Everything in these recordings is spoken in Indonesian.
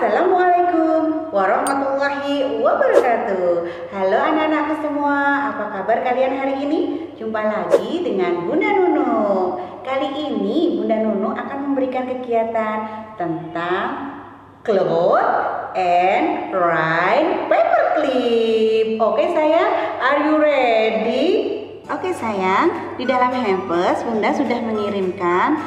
Assalamualaikum warahmatullahi wabarakatuh. Halo anak-anakku semua, apa kabar kalian hari ini? Jumpa lagi dengan Bunda Nunu. Kali ini Bunda Nunu akan memberikan kegiatan tentang cloth and write paperclip. Oke sayang, are you ready? Oke sayang, di dalam hampers Bunda sudah mengirimkan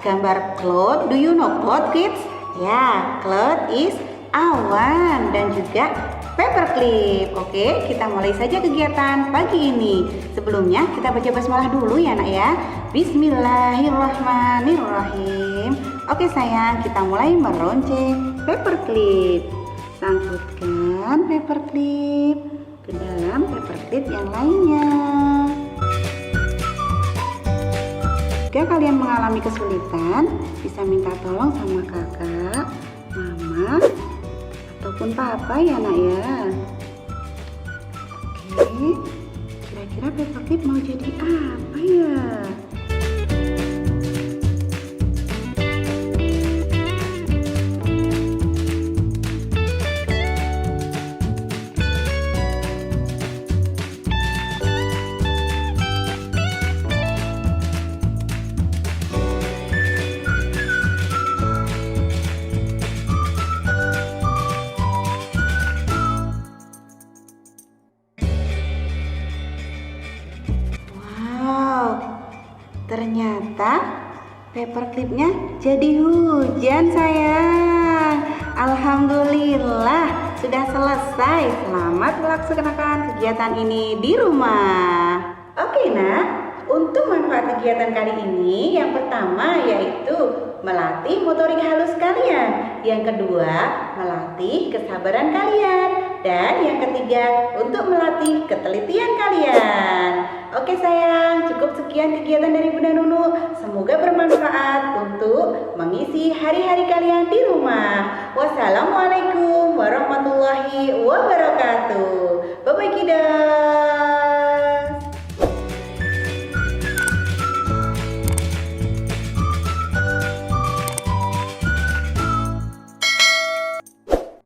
gambar cloth. Do you know cloth kids? Ya, cloth is awan dan juga paperclip. Oke, kita mulai saja kegiatan pagi ini. Sebelumnya kita baca basmalah dulu ya nak ya. Bismillahirrahmanirrahim. Oke sayang, kita mulai meronceng paperclip. Sangkutkan paperclip ke dalam paperclip yang lainnya. Jika kalian mengalami kesulitan, bisa minta tolong sama kakak, mama, ataupun papa ya nak ya. Oke, kira-kira paperclip mau jadi apa ya? Ternyata paperclipnya jadi hujan sayang. Alhamdulillah sudah selesai. Selamat melaksanakan kegiatan ini di rumah. Oke nak, untuk manfaat kegiatan kali ini yang pertama yaitu melatih motorik halus kalian. Yang kedua, melatih kesabaran kalian. Dan yang ketiga, untuk melatih ketelitian kalian. Oke sayang, cukup sekian kegiatan dari Bunda Nunu. Semoga bermanfaat untuk mengisi hari-hari kalian di rumah.